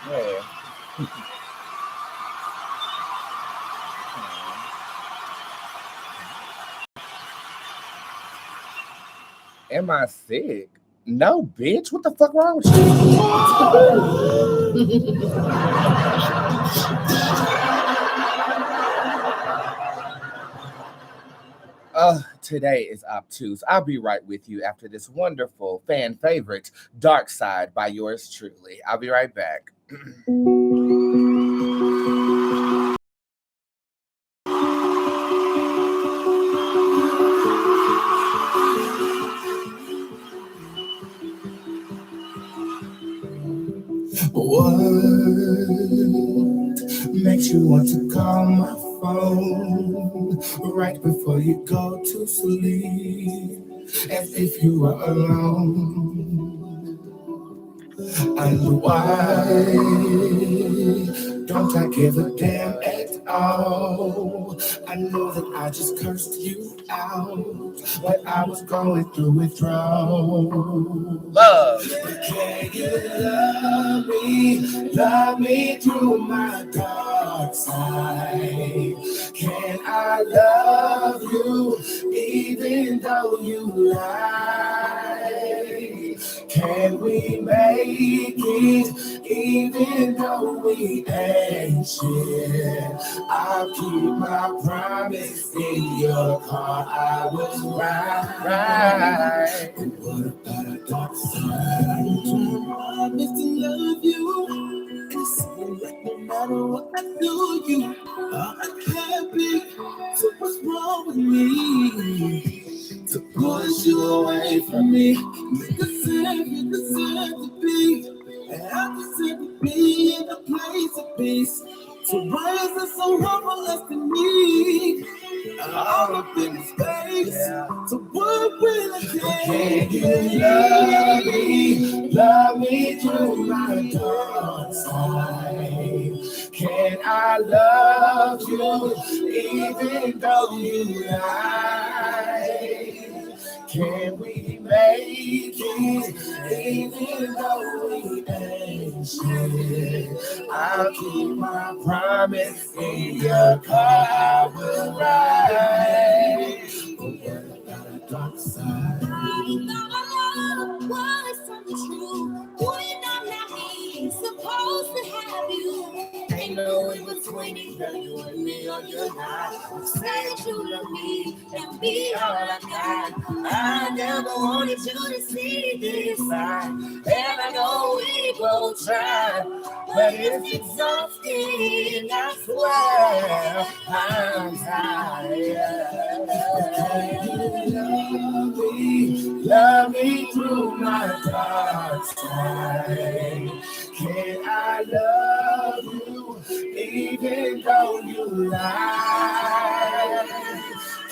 Yeah. Am I sick? No, bitch. What the fuck wrong with you? Today is obtuse. I'll be right with you after this wonderful fan favorite, Dark Side by yours truly. I'll be right back. What makes you want to call my phone right before you go to sleep, as if you were alone? And why don't I give a damn at all? I know that I just cursed you out, but I was going through withdrawal. Love. But can you love me through my dark side? Can I love you even though you lie? Can we make it even though we ain't shit? I'll keep my promise in your car. I will ride. But what about a dark side? I promise to love you. And it seems like no matter what I do, I can't be. So what's wrong with me? To push you away from me. You deserve to be, and I deserve to be in a place of peace. So why is it so hard for us to meet? All up in the space. So what will it take? Can you love me through my dark side? Can I love you even though you lie? Can we make it even though we ain't shit? I'll keep my promise in your car. I will ride. But what about a dark side? I know what is something true. We're not me, supposed to have you. Ain't no in between you, girl, you and me or you're not. Say that you love me and be all I got. I never wanted you to see this side, and I know we both try, but it's exhausting. I swear I'm tired. Love me through my dark side. Can I love you even though you lie?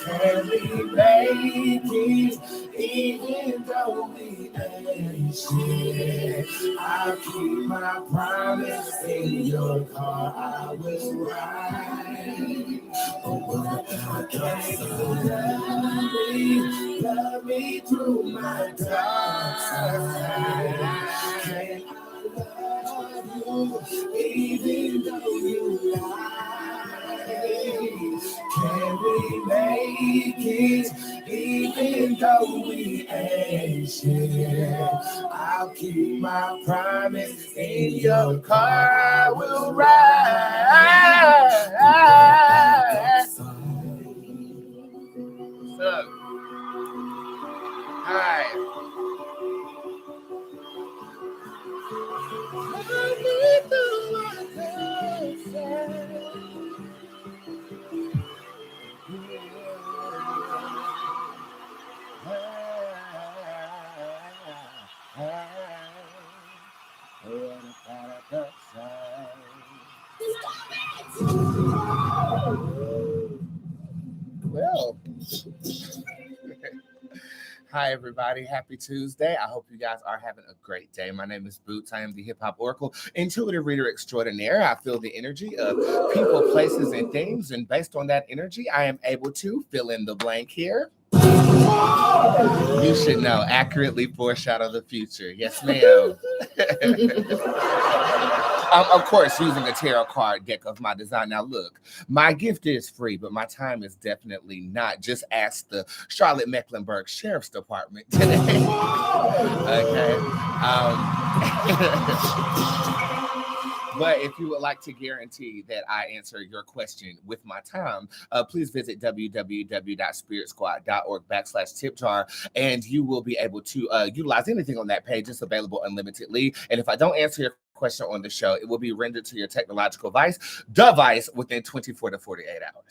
Can we make it even though we ain't shit? I'll keep my promise in your car. I will ride. Oh, what can you love me through my dark side? Can I love you even though you lie? Can we make it even though we ain't shit? I'll keep my promise in your car. I will ride. What's up? Hi. Well, hi everybody, happy Tuesday. I hope you guys are having a great day. My name is Boots. I am the hip hop oracle, intuitive reader extraordinaire. I feel the energy of people, places, and things, and based on that energy, I am able to fill in the blank here. You should know, accurately foreshadow the future. Yes, ma'am. Of course, using a tarot card deck of my design. Now, look, my gift is free, but my time is definitely not. Just ask the Charlotte Mecklenburg Sheriff's Department today. Okay. But if you would like to guarantee that I answer your question with my time, please visit www.spiritsquad.org/tipjar, and you will be able to utilize anything on that page. It's available unlimitedly. And if I don't answer your question on the show, it will be rendered to your technological device within 24 to 48 hours.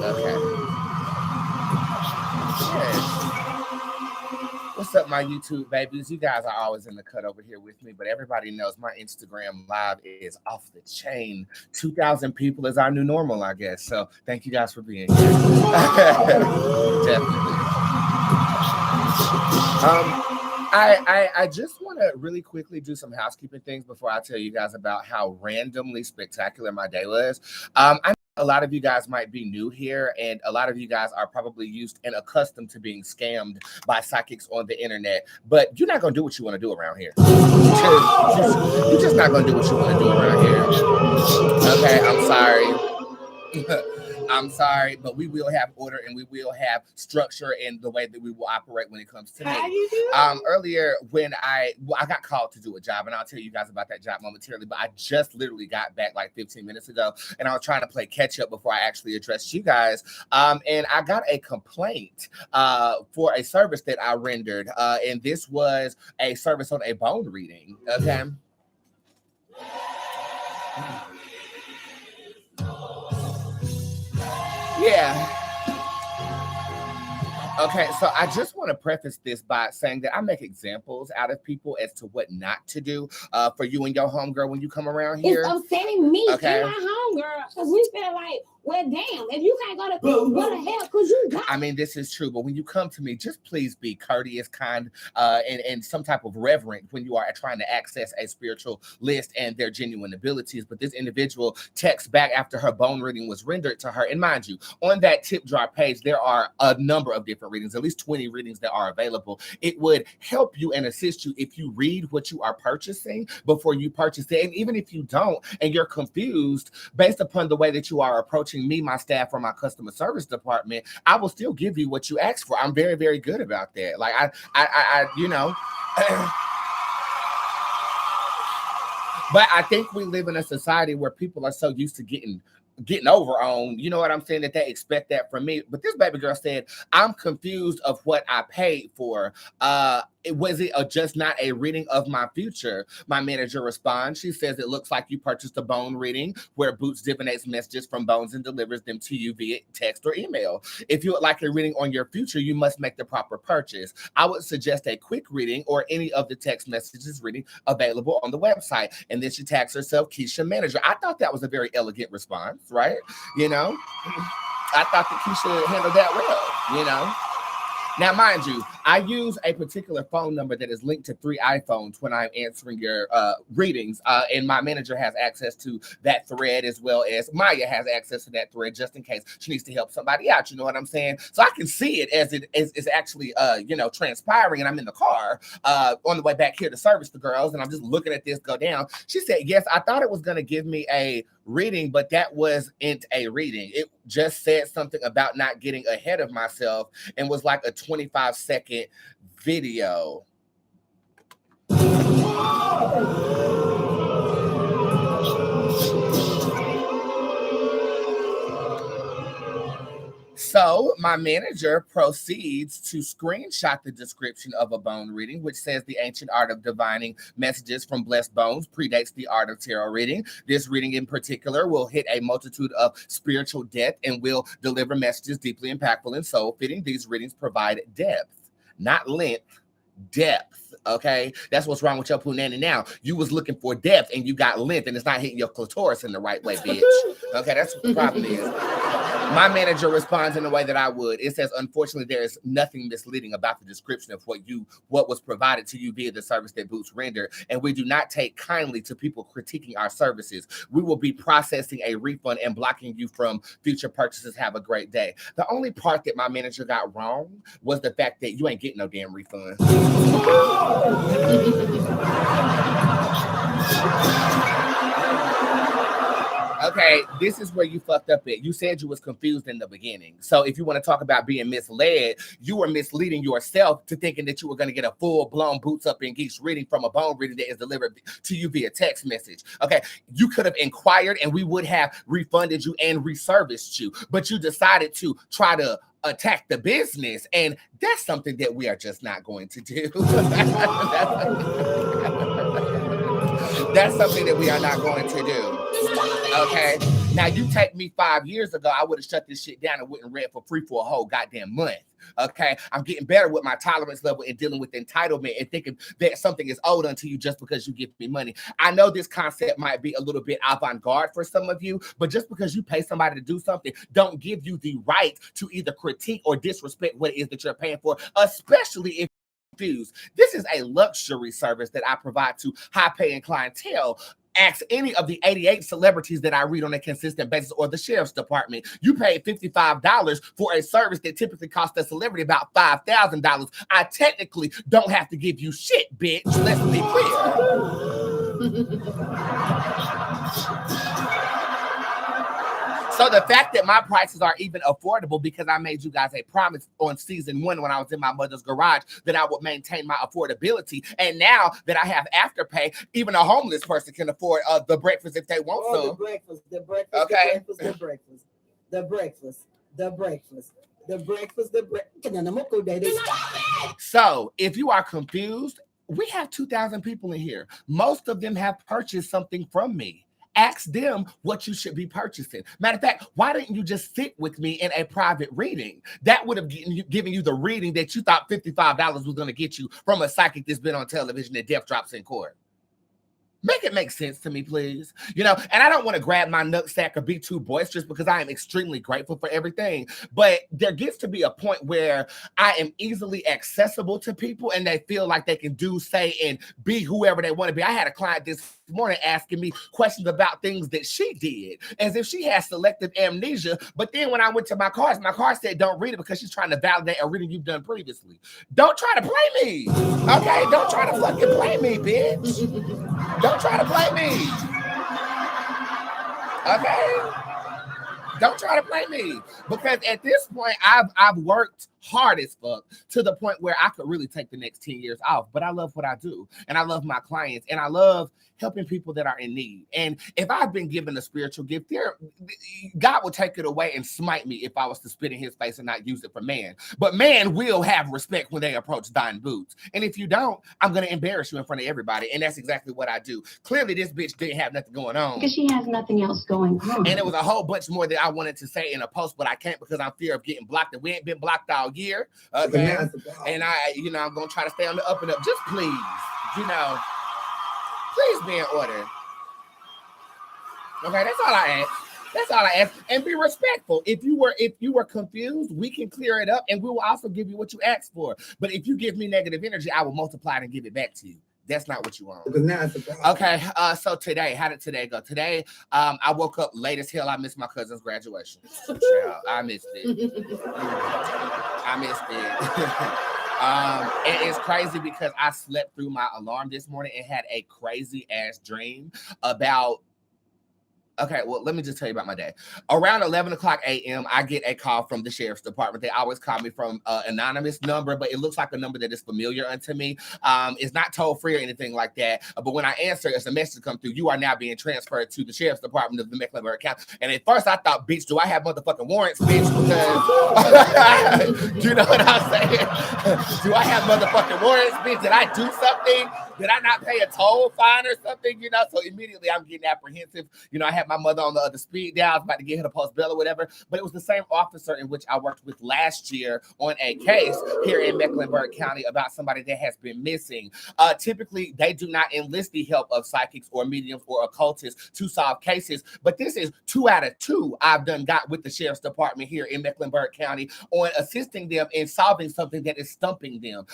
Okay. Yes. What's up, my YouTube babies? You guys are always in the cut over here with me, but everybody knows my Instagram live is off the chain. 2,000 people is our new normal, I guess. So thank you guys for being here. Definitely. I just want to really quickly do some housekeeping things before I tell you guys about how randomly spectacular my day was. I know a lot of you guys might be new here, and a lot of you guys are probably used and accustomed to being scammed by psychics on the internet, but you're not going to do what you want to do around here. You're just not going to do what you want to do around here. Okay, I'm sorry. I'm sorry, but we will have order and we will have structure in the way that we will operate when it comes to me. Earlier when I got called to do a job, and I'll tell you guys about that job momentarily, but I just literally got back like 15 minutes ago, and I was trying to play catch up before I actually addressed you guys. And I got a complaint for a service that I rendered, and this was a service on a bone reading. Okay. Yeah. Okay, so I just want to preface this by saying that I make examples out of people as to what not to do for you and your homegirl when you come around here. It's upsetting me and my homegirl because we feel like, well, damn, if you can't go to what the hell could you go? I mean, this is true, but when you come to me, just please be courteous, kind, and some type of reverent when you are trying to access a spiritual list and their genuine abilities. But this individual texts back after her bone reading was rendered to her. And mind you, on that tip jar page, there are a number of different readings, at least 20 readings that are available. It would help you and assist you if you read what you are purchasing before you purchase it. And even if you don't, and you're confused based upon the way that you are approaching me, my staff, or my customer service department, I will still give you what you asked for. I'm very, very good about that. Like I you know. But I think we live in a society where people are so used to getting over on, you know what I'm saying, that they expect that from me. But this baby girl said, I'm confused of what I paid for. Was it just not a reading of my future? My manager responds. She says, it looks like you purchased a bone reading where Bootz divinates messages from bones and delivers them to you via text or email. If you would like a reading on your future, you must make the proper purchase. I would suggest a quick reading or any of the text messages reading available on the website. And then she tags herself Keisha Manager. I thought that was a very elegant response, right? You know, I thought that Keisha handled that well, you know. Now, mind you, I use a particular phone number that is linked to 3 iPhones when I'm answering your readings, and my manager has access to that thread, as well as Maya has access to that thread, just in case she needs to help somebody out. You know what I'm saying? So I can see it as it is actually, you know, transpiring, and I'm in the car on the way back here to service the girls, and I'm just looking at this go down. She said, yes, I thought it was going to give me a reading, but that wasn't a reading. It just said something about not getting ahead of myself and was like a 25-second video. So my manager proceeds to screenshot the description of a bone reading, which says the ancient art of divining messages from blessed bones predates the art of tarot reading. This reading in particular will hit a multitude of spiritual depth and will deliver messages deeply impactful and soul-fitting. These readings provide depth, not length, depth. Okay, that's what's wrong with your punani now. You was looking for depth and you got length, and it's not hitting your clitoris in the right way, bitch. Okay, that's what the problem is. My manager responds in the way that I would. It says, unfortunately, there is nothing misleading about the description of what was provided to you via the service that Bootz rendered, and we do not take kindly to people critiquing our services. We will be processing a refund and blocking you from future purchases. Have a great day. The only part that my manager got wrong was the fact that you ain't getting no damn refund. Okay, this is where you fucked up at. You said you was confused in the beginning. So if you want to talk about being misled, you were misleading yourself to thinking that you were going to get a full-blown Boots Up in Geeks reading from a bone reading that is delivered to you via text message. Okay, you could have inquired and we would have refunded you and reserviced you, but you decided to try to attack the business, and that's something that we are just not going to do. That's something that we are not going to do. Okay. Now you take me 5 years ago, I would have shut this shit down and wouldn't read for free for a whole goddamn month. Okay. I'm getting better with my tolerance level and dealing with entitlement and thinking that something is owed unto you just because you give me money. I know this concept might be a little bit avant-garde for some of you, but just because you pay somebody to do something, don't give you the right to either critique or disrespect what it is that you're paying for, especially if confused. This is a luxury service that I provide to high-paying clientele. Ask any of the 88 celebrities that I read on a consistent basis or the sheriff's department. You paid $55 for a service that typically costs a celebrity about $5,000. I technically don't have to give you shit, bitch. Let's be clear. So the fact that my prices are even affordable because I made you guys a promise on season 1 when I was in my mother's garage that I would maintain my affordability. And now that I have Afterpay, even a homeless person can afford the breakfast if they want some. The breakfast. So if you are confused, we have 2,000 people in here. Most of them have purchased something from me. Ask them what you should be purchasing. Matter of fact, why didn't you just sit with me in a private reading? That would have given you the reading that you thought $55 was going to get you from a psychic that's been on television that death drops in court. Make it make sense to me, please. You know, and I don't want to grab my nutsack or be too boisterous because I am extremely grateful for everything. But there gets to be a point where I am easily accessible to people and they feel like they can do, say, and be whoever they want to be. I had a client this morning asking me questions about things that she did as if she has selective amnesia. But then when I went to my car said don't read it because she's trying to validate a reading you've done previously. Don't try to play me. Okay? Don't try to fucking play me, bitch. Don't try to play me. Okay? Don't try to play me. Because at this point, I've worked hard as fuck to the point where I could really take the next 10 years off. But I love what I do. And I love my clients. And I love helping people that are in need. And if I've been given a spiritual gift, God will take it away and smite me if I was to spit in his face and not use it for man. But man will have respect when they approach Djinn Bootz. And if you don't, I'm going to embarrass you in front of everybody. And that's exactly what I do. Clearly, this bitch didn't have nothing going on. Because she has nothing else going on. And it was a whole bunch more that I wanted to say in a post, but I can't because I'm fear of getting blocked. And we ain't been blocked all year. Okay. And I'm going to try to stay on the up and up. Just please, please be in order. Okay, that's all I ask. That's all I ask. And be respectful. If you were confused, we can clear it up and we will also give you what you asked for. But if you give me negative energy, I will multiply it and give it back to you. That's not what you want. Okay, so today, how did today go? Today, I woke up late as hell. I missed my cousin's graduation. Child, I missed it. I missed it. And it's crazy because I slept through my alarm this morning and had a crazy ass dream about. Okay, well, let me just tell you about my day. Around 11 o'clock a.m., I get a call from the sheriff's department. They always call me from an anonymous number, but it looks like a number that is familiar unto me. It's not toll-free or anything like that. But when I answer, it's a message come through. You are now being transferred to the sheriff's department of the Mecklenburg County. And at first, I thought, bitch, do I have motherfucking warrants, bitch? Because, you know what I'm saying? Do I have motherfucking warrants, bitch? Did I do something? Did I not pay a toll fine or something? So immediately I'm getting apprehensive. I have had my mother on the other speed dial. I was about to get her to post bail or whatever. But it was the same officer in which I worked with last year on a case here in Mecklenburg County about somebody that has been missing. Typically, they do not enlist the help of psychics or mediums or occultists to solve cases. But this is 2 out of 2 I've done got with the sheriff's department here in Mecklenburg County on assisting them in solving something that is stumping them.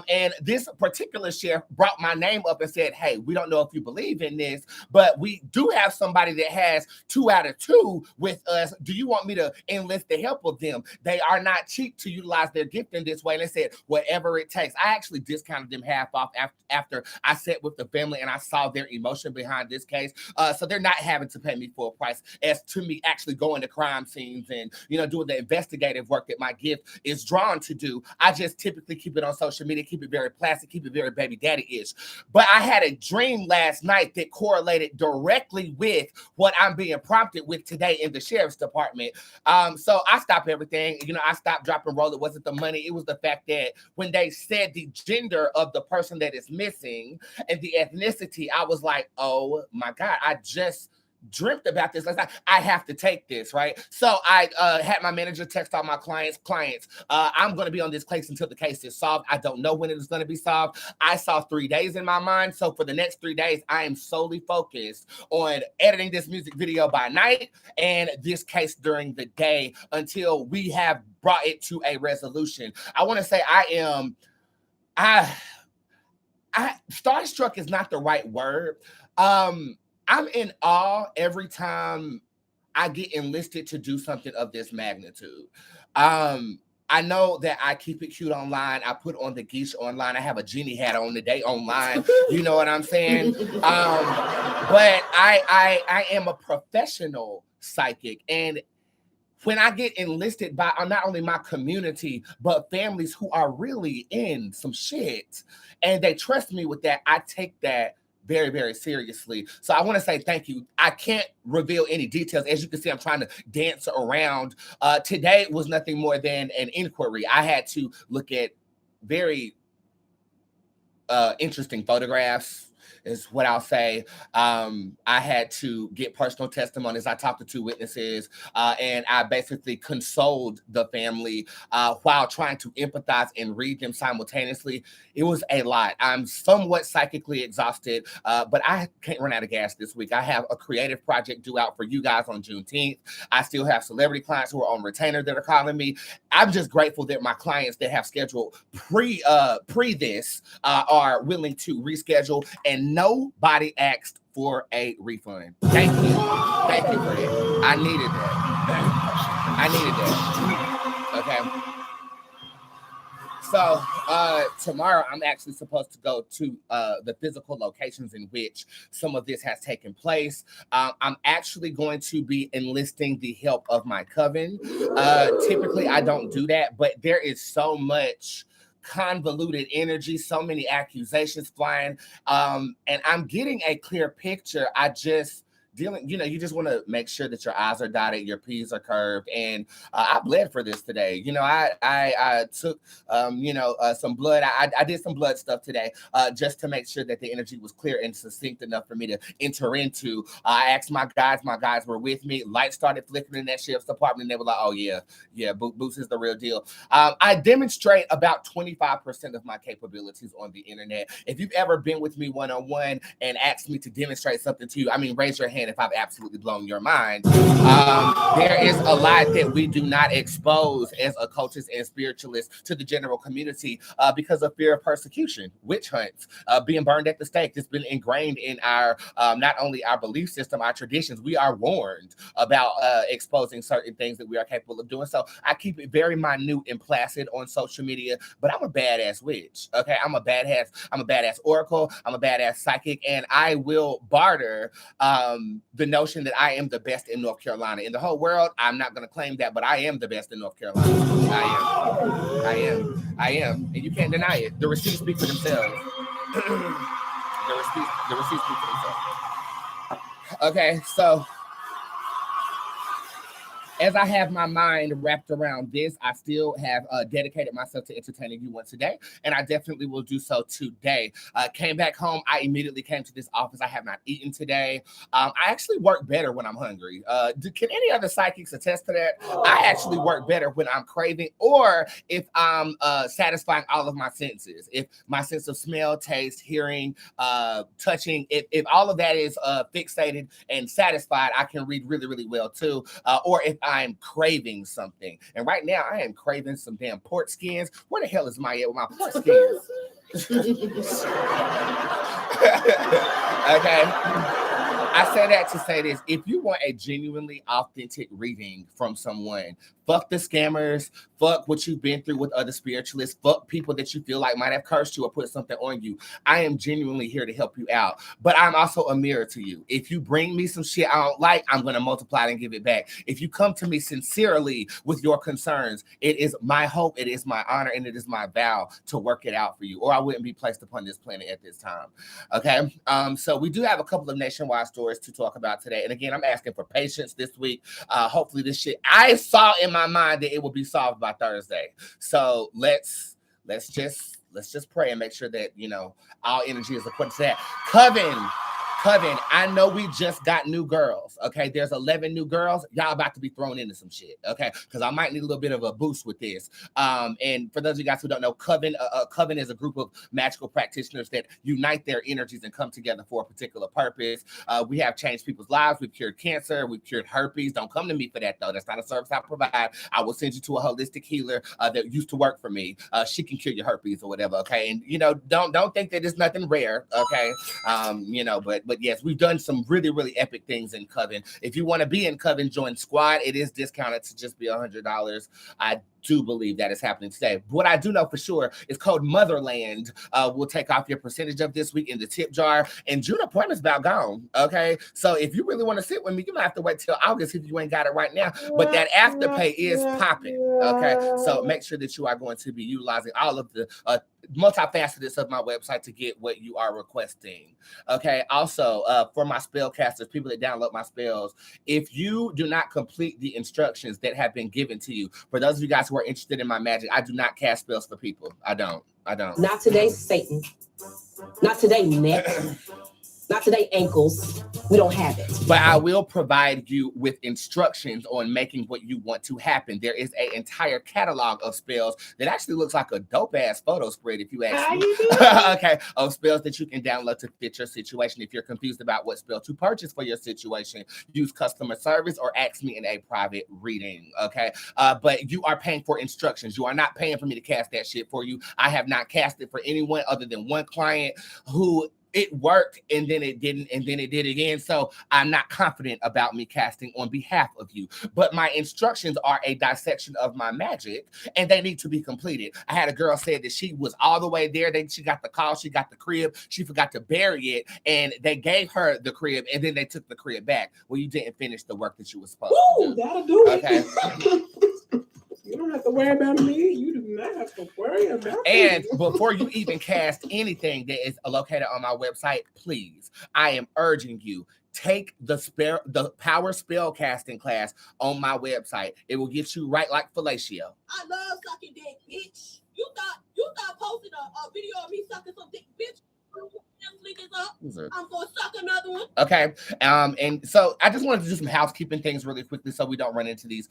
And this particular sheriff brought my name up and said, hey, we don't know if you believe in this, but we do have somebody that has 2 out of 2 with us. Do you want me to enlist the help of them? They are not cheap to utilize their gift in this way. And they said, whatever it takes. I actually discounted them half off after I sat with the family and I saw their emotion behind this case. So they're not having to pay me full price as to me actually going to crime scenes and, doing the investigative work that my gift is drawn to do. I just typically keep it on social media, keep it very plastic, keep it very baby daddy-ish. But I had a dream last night that correlated directly with what I'm being prompted with today in the sheriff's department. So I stopped everything. I stopped, drop, and roll. It wasn't the money. It was the fact that when they said the gender of the person that is missing and the ethnicity, I was like, oh my God, I just dreamt about this. I have to take this, right? So I had my manager text all my clients, I'm going to be on this case until the case is solved. I don't know when it is going to be solved. I saw 3 days in my mind. So for the next 3 days, I am solely focused on editing this music video by night and this case during the day until we have brought it to a resolution. I want to say starstruck is not the right word. I'm in awe every time I get enlisted to do something of this magnitude. I know that I keep it cute online. I put on the geesh online. I have a genie hat on today online. You know what I'm saying? But I am a professional psychic. And when I get enlisted by not only my community, but families who are really in some shit, and they trust me with that, I take that very, very seriously. So I want to say thank you. I can't reveal any details. As you can see, I'm trying to dance around. Today was nothing more than an inquiry. I had to look at very interesting photographs, is what I'll say. I had to get personal testimonies. I talked to 2 witnesses, and I basically consoled the family while trying to empathize and read them simultaneously. It was a lot. I'm somewhat psychically exhausted, but I can't run out of gas this week. I have a creative project due out for you guys on Juneteenth. I still have celebrity clients who are on retainer that are calling me. I'm just grateful that my clients that have scheduled pre this are willing to reschedule, and nobody asked for a refund. Thank you. Thank you for that. I needed that. Okay. So tomorrow I'm actually supposed to go to the physical locations in which some of this has taken place. I'm actually going to be enlisting the help of my coven. Typically I don't do that, but there is so much convoluted energy, so many accusations flying, and I'm getting a clear picture. You just want to make sure that your I's are dotted, your P's are curved, and I bled for this today. I took some blood. I did some blood stuff today just to make sure that the energy was clear and succinct enough for me to enter into. I asked my guys were with me. Lights started flickering in that sheriff's department, and they were like, "Oh yeah, Boots is the real deal." I demonstrate about 25% of my capabilities on the internet. If you've ever been with me one-on-one and asked me to demonstrate something to you, raise your hand if I've absolutely blown your mind. There is a lot that we do not expose as occultists and spiritualists to the general community because of fear of persecution, witch hunts, being burned at the stake. It's been ingrained in our not only our belief system, our traditions. We are warned about exposing certain things that we are capable of doing. So I keep it very minute and placid on social media, but I'm a badass witch. Okay, I'm a badass oracle. I'm a badass psychic, and I will barter the notion that I am the best in North Carolina. In the whole world, I'm not going to claim that, but I am the best in North Carolina. I am. And you can't deny it. The receipts speak for themselves. The receipts speak for themselves. Okay, so as I have my mind wrapped around this, I still have dedicated myself to entertaining you once a day, and I definitely will do so today. Came back home. I immediately came to this office. I have not eaten today. I actually work better when I'm hungry. Can any other psychics attest to that? I actually work better when I'm craving or if I'm satisfying all of my senses. If my sense of smell, taste, hearing, touching, if all of that is fixated and satisfied, I can read really, really well too. Or if I'm craving something. And right now I am craving some damn pork skins. Where the hell is Maya with my pork skins? Okay. I say that to say this. If you want a genuinely authentic reading from someone, fuck the scammers, fuck what you've been through with other spiritualists, fuck people that you feel like might have cursed you or put something on you. I am genuinely here to help you out. But I'm also a mirror to you. If you bring me some shit I don't like, I'm going to multiply it and give it back. If you come to me sincerely with your concerns, it is my hope, it is my honor, and it is my vow to work it out for you, or I wouldn't be placed upon this planet at this time. Okay? So we do have a couple of nationwide stories to talk about today. And again, I'm asking for patience this week. Hopefully this shit, I saw in my mind that it will be solved by Thursday. So let's just pray and make sure that, you know, our energy is according to that. Coven, I know we just got new girls, okay? There's 11 new girls. Y'all about to be thrown into some shit, okay? Because I might need a little bit of a boost with this. And for those of you guys who don't know, Coven is a group of magical practitioners that unite their energies and come together for a particular purpose. We have changed people's lives. We've cured cancer. We've cured herpes. Don't come to me for that, though. That's not a service I provide. I will send you to a holistic healer that used to work for me. She can cure your herpes or whatever, okay? And, you know, don't think that it's nothing rare, okay? You know, but yes, we've done some really, really epic things in Coven. If you want to be in Coven, join Squad. It is discounted to just be $100. I do believe that is happening today. What I do know for sure is code Motherland will take off your percentage of this week in the tip jar. And June appointment's about gone, okay? So if you really want to sit with me, you might have to wait till August if you ain't got it right now. But that afterpay is popping, okay? So make sure that you are going to be utilizing all of the multifaceteds of my website to get what you are requesting, okay? Also, for my spellcasters, people that download my spells, if you do not complete the instructions that have been given to you, for those of you guys who are interested in my magic, I do not cast spells for people. I don't. Not today, Satan. Not today, neck. Not today, ankles. We don't have it. But I will provide you with instructions on making what you want to happen. There is an entire catalog of spells that actually looks like a dope-ass photo spread, if you ask me. Okay, of spells that you can download to fit your situation. If you're confused about what spell to purchase for your situation, use customer service or ask me in a private reading, okay? But you are paying for instructions. You are not paying for me to cast that shit for you. I have not cast it for anyone other than one client who it worked and then it didn't and then it did again. So I'm not confident about me casting on behalf of you. But my instructions are a dissection of my magic and they need to be completed. I had a girl said that she was all the way there. She got the call, she got the crib, she forgot to bury it, and they gave her the crib and then they took the crib back. Well, you didn't finish the work that you were supposed to do. That'll do it. Okay. You don't have to worry about me. You do not have to worry about me. And before you even cast anything that is located on my website, please, I am urging you, take the power spell casting class on my website. It will get you right like fellatio. I love sucking dick, bitch. You thought posting a video of me sucking some dick, bitch. I'm gonna suck another one. Okay. And so I just wanted to do some housekeeping things really quickly so we don't run into these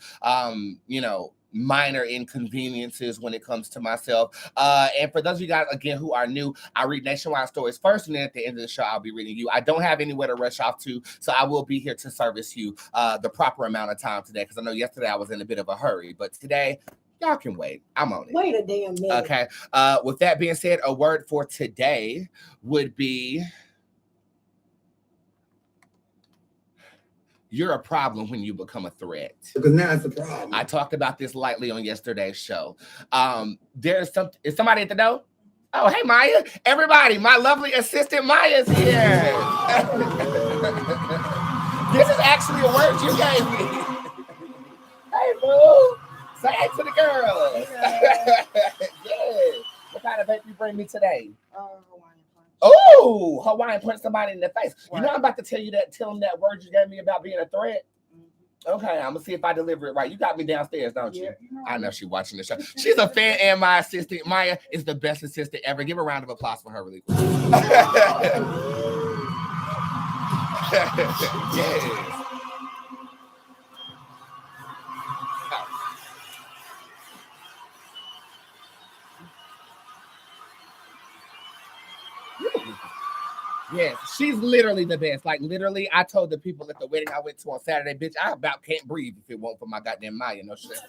minor inconveniences when it comes to myself. And for those of you guys again who are new, I read nationwide stories first, and then at the end of the show I'll be reading you. I don't have anywhere to rush off to, so I will be here to service you the proper amount of time today, because I know yesterday I was in a bit of a hurry, but today y'all can wait. I'm on it. Wait a damn minute. Okay. With that being said, a word for today would be: you're a problem when you become a threat. Because now it's a problem. I talked about this lightly on yesterday's show. Is somebody at the door? Oh, hey, Maya. Everybody, my lovely assistant Maya's here. This is actually a word you gave me. Hey, boo. Say hey to the girls. Yeah. What kind of vape you bring me today? Hawaiian punch. Oh, Hawaiian punch somebody in the face. Right. You know I'm about to tell them that word you gave me about being a threat. Okay, I'm gonna see if I deliver it right. You got me downstairs, don't you? I know she's watching the show. She's a fan and my assistant. Maya is the best assistant ever. Give a round of applause for her, really quick. Yes. Yes, she's literally the best. Like literally, I told the people at the wedding I went to on Saturday, bitch, I about can't breathe if it weren't for my goddamn Maya. No shit.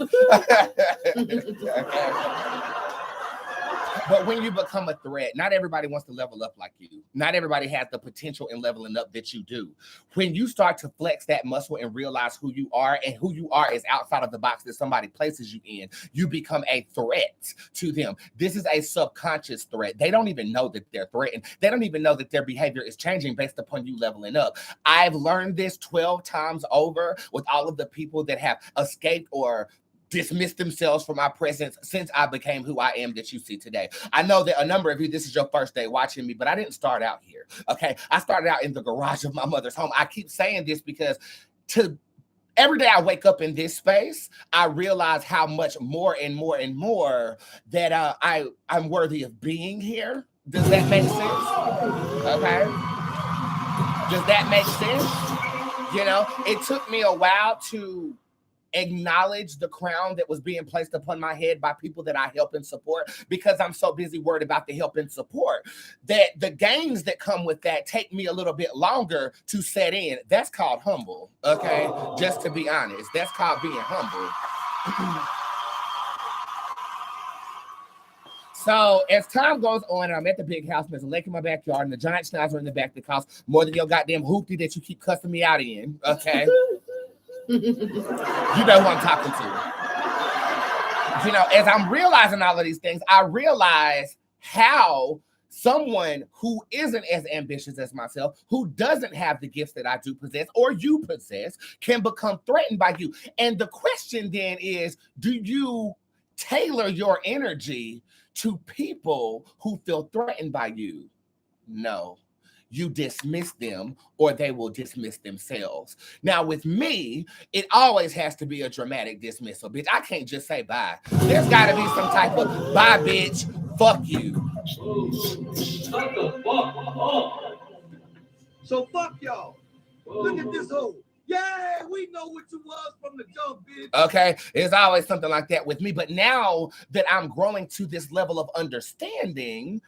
But when you become a threat, not everybody wants to level up like you. Not everybody has the potential in leveling up that you do. When you start to flex that muscle and realize who you are, and who you are is outside of the box that somebody places you in, you become a threat to them. This is a subconscious threat. They don't even know that they're threatened. They don't even know that their behavior is changing based upon you leveling up. I've learned this 12 times over with all of the people that have escaped or dismiss themselves from my presence since I became who I am that you see today. I know that a number of you, this is your first day watching me, but I didn't start out here, okay? I started out in the garage of my mother's home. I keep saying this because every day I wake up in this space, I realize how much more and more and more that I'm worthy of being here. Does that make sense? Okay. Does that make sense? You know, it took me a while to acknowledge the crown that was being placed upon my head by people that I help and support, because I'm so busy worried about the help and support that the gains that come with that take me a little bit longer to set in. That's called humble, okay? Just to be honest, that's called being humble. So as time goes on, and I'm at the big house, and there's a lake in my backyard, and the giant schnauzer in the back that costs more than your goddamn hoopty that you keep cussing me out in, okay? You know who I'm talking to. You know, as I'm realizing all of these things, I realize how someone who isn't as ambitious as myself, who doesn't have the gifts that I do possess or you possess, can become threatened by you. And the question then is, do you tailor your energy to people who feel threatened by you? No. You dismiss them or they will dismiss themselves. Now, with me, it always has to be a dramatic dismissal, bitch. I can't just say bye. There's got to be some type of bye, bitch. Fuck you. Shut the fuck up. So fuck y'all. Look at this hole. Yeah, we know what you was from the jump, bitch. Okay, it's always something like that with me. But now that I'm growing to this level of understanding,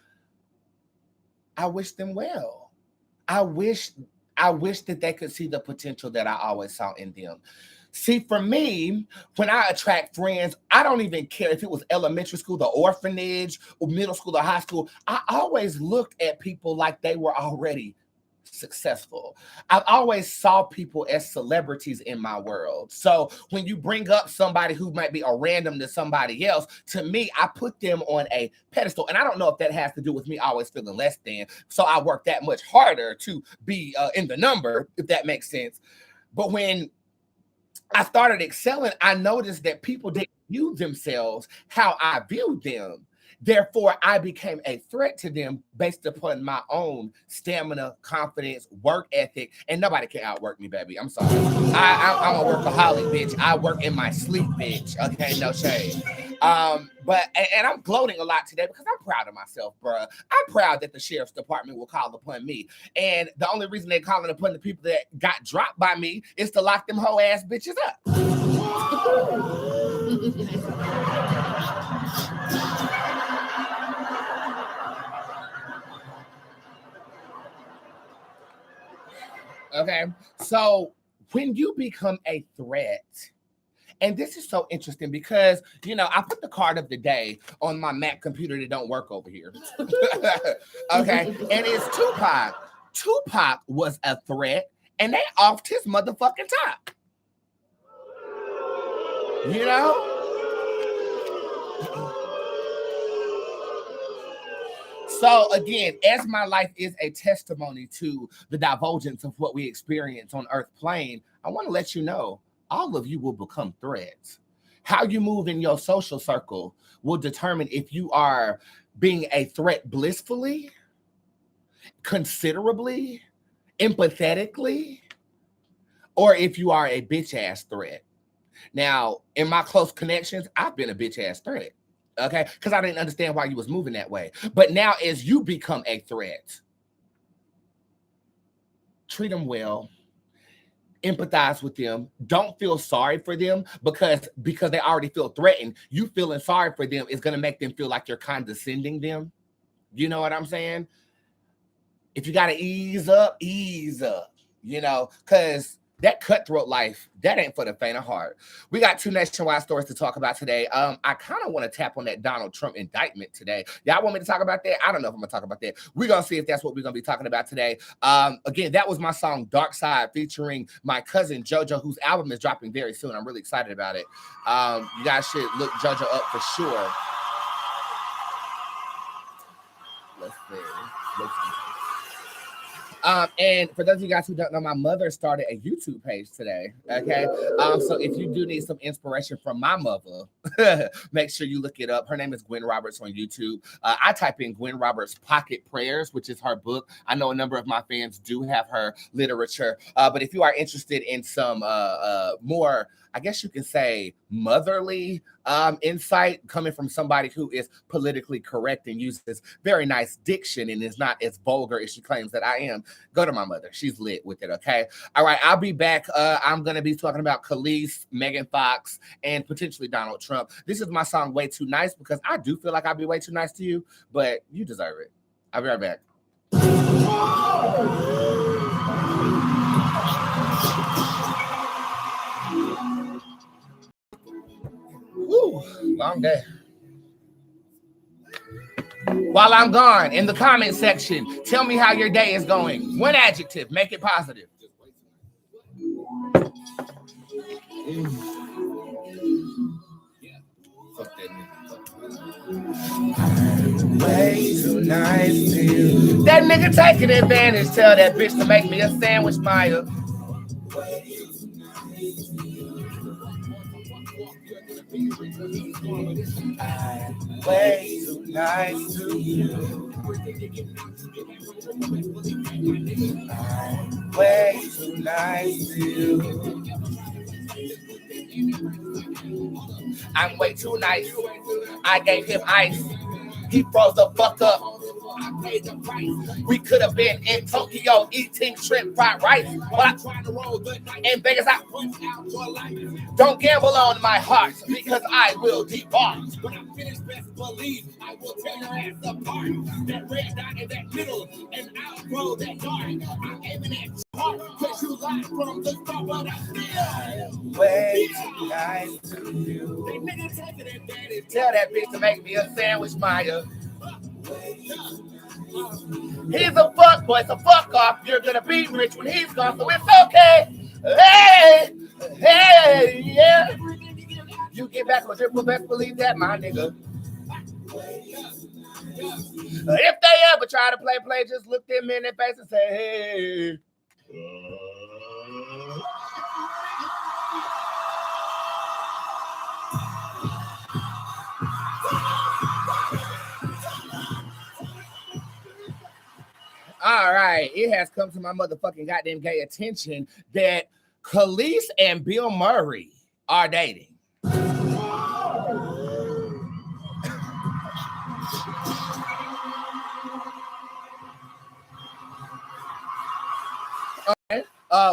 I wish them well. I wish that they could see the potential that I always saw in them. See, for me, when I attract friends, I don't even care if it was elementary school, the orphanage, or middle school, or high school. I always looked at people like they were already successful. I've always saw people as celebrities in my world. So when you bring up somebody who might be a random to somebody else, to me, I put them on a pedestal. And I don't know if that has to do with me always feeling less than. So I work that much harder to be in the number, if that makes sense. But when I started excelling, I noticed that people didn't view themselves how I viewed them. Therefore, I became a threat to them based upon my own stamina, confidence, work ethic, and nobody can outwork me, baby. I'm sorry. I'm a workaholic, bitch. I work in my sleep, bitch. Okay, no shade. But I'm gloating a lot today because I'm proud of myself, bruh. I'm proud that the sheriff's department will call upon me. And the only reason they're calling upon the people that got dropped by me is to lock them hoe ass bitches up. Okay, so when you become a threat, and this is so interesting because, you know, I put the card of the day on my Mac computer that don't work over here. Okay, and it's Tupac. Tupac was a threat, and they offed his motherfucking top. You know? So again, as my life is a testimony to the divulgence of what we experience on Earth plane, I want to let you know, all of you will become threats. How you move in your social circle will determine if you are being a threat blissfully, considerably, empathetically, or if you are a bitch ass threat. Now, in my close connections, I've been a bitch ass threat. Okay, because I didn't understand why you was moving that way. But now, as you become a threat, treat them well, empathize with them. Don't feel sorry for them because they already feel threatened. You feeling sorry for them is going to make them feel like you're condescending them. You know what I'm saying? If you got to ease up, because that cutthroat life, that ain't for the faint of heart. We got 2 nationwide stories to talk about today. I kind of want to tap on that Donald Trump indictment today. Y'all want me to talk about that? I don't know if I'm going to talk about that. We're going to see if that's what we're going to be talking about today. Again, that was my song Dark Side featuring my cousin JoJo, whose album is dropping very soon. I'm really excited about it. You guys should look JoJo up for sure. Let's see. And for those of you guys who don't know, my mother started a YouTube page today. Okay. So if you do need some inspiration from my mother, make sure you look it up. Her name is Gwen Roberts on YouTube. I type in Gwen Roberts Pocket Prayers, which is her book. I know a number of my fans do have her literature. But if you are interested in some more, I guess you can say, motherly insight coming from somebody who is politically correct and uses very nice diction and is not as vulgar as she claims that I am, go to my mother. She's lit with it, okay? All right, I'll be back. I'm going to be talking about Khalees, Megan Fox, and potentially Donald Trump. This is my song, Way Too Nice, because I do feel like I'll be way too nice to you, but you deserve it. I'll be right back. Woo, long day. While I'm gone, in the comment section, tell me how your day is going. One adjective, make it positive. Fuck that nigga. Way too nice to you. That nigga taking advantage. Tell that bitch to make me a sandwich, Maya. Way too nice to you. Way too nice to you. I'm way too nice. I gave him ice. He froze the fuck up. I paid the price. We could have been in Tokyo eating shrimp fried rice. But I tried to roll good night. In Vegas, I punched out your life. Don't gamble on my heart because I will depart. When I finish, best believe I will tear your ass apart. That red dot in that middle, and I'll grow that dark. I'm aiming at your heart because you lied from the start, but I still way too nice to you. They niggas taking advantage. Tell that bitch to make me a sandwich, Maya. He's a fuck boy, so fuck off. You're gonna be rich when he's gone, so it's okay. Hey, yeah. You get back with triple, best believe that, my nigga. If they ever try to play, just look them in their face and say, hey. All right, it has come to my motherfucking goddamn gay attention that Khalees and Bill Murray are dating. Okay.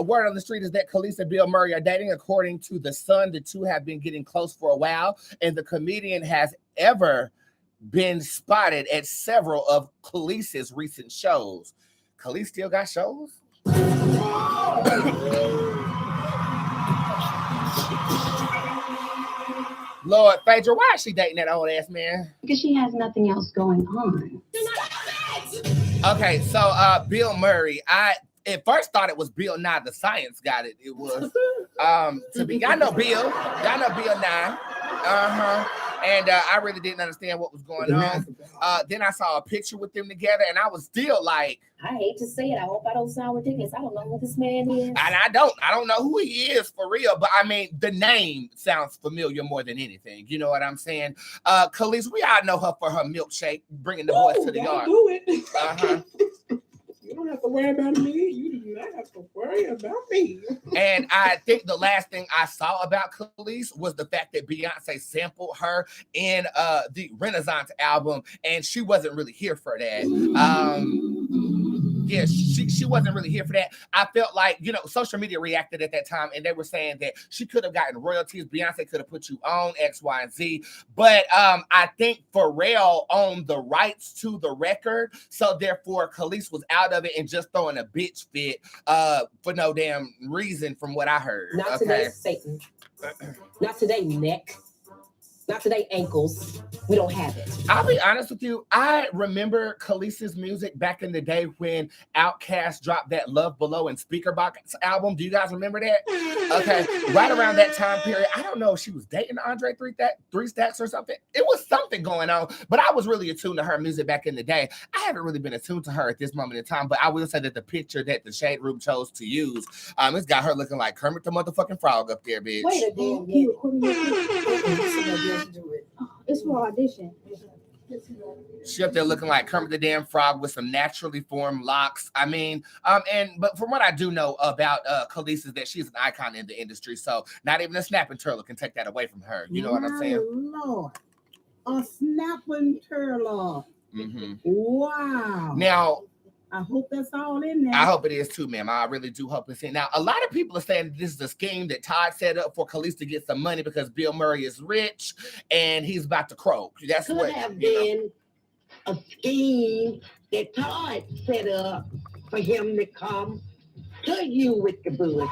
Word on the street is that Khalees and Bill Murray are dating. According to The Sun, the two have been getting close for a while, and the comedian has ever been spotted at several of Khalees' recent shows. Khalees still got shows? Lord, Phaedra, why is she dating that old ass man? Because she has nothing else going on. Okay, so Bill Murray, I at first thought it was Bill Nye the Science Guy. It was to be. Y'all know Bill Nye. And I really didn't understand what was going on. Then I saw a picture with them together, and I was still like, I hate to say it. I hope I don't sound ridiculous. I don't know who this man is. And I don't know who he is for real, but I mean, the name sounds familiar more than anything. You know what I'm saying? Khalees, we all know her for her milkshake, bringing the boys to the yard. Do it. don't have to worry about me. You do not have to worry about me. And I think the last thing I saw about Khalees was the fact that Beyonce sampled her in the Renaissance album, and she wasn't really here for that. Yeah, she wasn't really here for that. I felt like, social media reacted at that time, and they were saying that she could have gotten royalties. Beyonce could have put you on X, Y, and Z. But I think Pharrell owned the rights to the record, so therefore Khalees was out of it and just throwing a bitch fit for no damn reason, from what I heard. Not today, Satan. Not today, neck. Not today, ankles. We don't have it. I'll be honest with you. I remember Khalees's music back in the day when Outkast dropped that Love Below and Speaker Box album. Do you guys remember that? Okay. Right around that time period. I don't know if she was dating Andre Three Stacks or something. It was something going on, but I was really attuned to her music back in the day. I haven't really been attuned to her at this moment in time, but I will say that the picture that the Shade Room chose to use, it's got her looking like Kermit the motherfucking Frog up there, bitch. Wait a damn minute. Do it. It's for audition. She up there looking like Kermit the damn Frog with some naturally formed locks. I mean, but from what I do know about Khalees is that she's an icon in the industry, so not even a snapping turtle can take that away from her. You know what I'm saying? Lord, a snapping turtle. Mm-hmm. Wow. Now, I hope that's all in there. I hope it is too, ma'am. I really do hope it's in. Now, a lot of people are saying this is a scheme that Todd set up for Khalees to get some money because Bill Murray is rich and he's about to croak. That's Could what have been a scheme that Todd set up for him to come to you with the bush.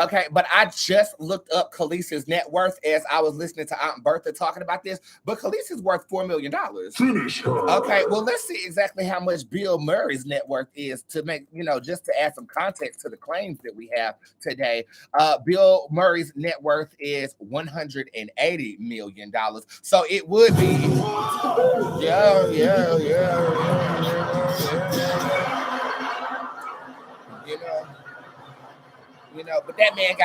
Okay, but I just looked up Khalees's net worth as I was listening to Aunt Bertha talking about this. But Khalees is worth $4 million. Finish her. Okay, well, let's see exactly how much Bill Murray's net worth is to make, just to add some context to the claims that we have today. Bill Murray's net worth is $180 million. So it would be, yeah. But that man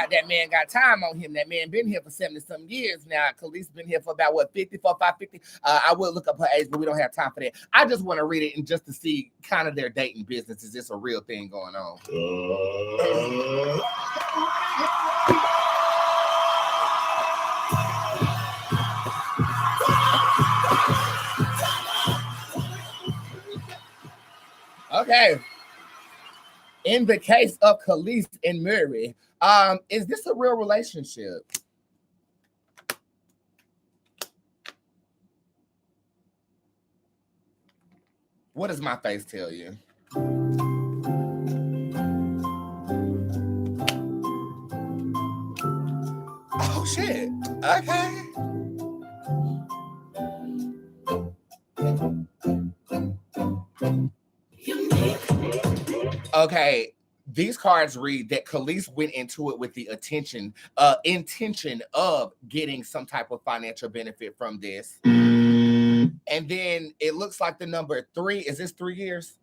got time on him. That man been here for 70-some years now. Khalees been here for about 54, 50. I will look up her age, but we don't have time for that. I just want to read it and just to see kind of their dating business. Is this a real thing going on? Okay. In the case of Khalees and Murray, is this a real relationship? What does my face tell you? Oh, shit. Okay. Okay, these cards read that Khalees went into it with the intention of getting some type of financial benefit from this. And then it looks like the number 3, is this 3 years?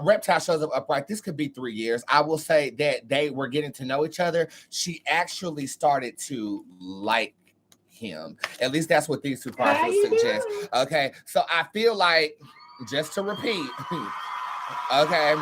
Reptile shows up upright. This could be 3 years. I will say that they were getting to know each other. She actually started to like him. At least that's what these two cards would suggest. Okay, so I feel like, just to repeat, okay,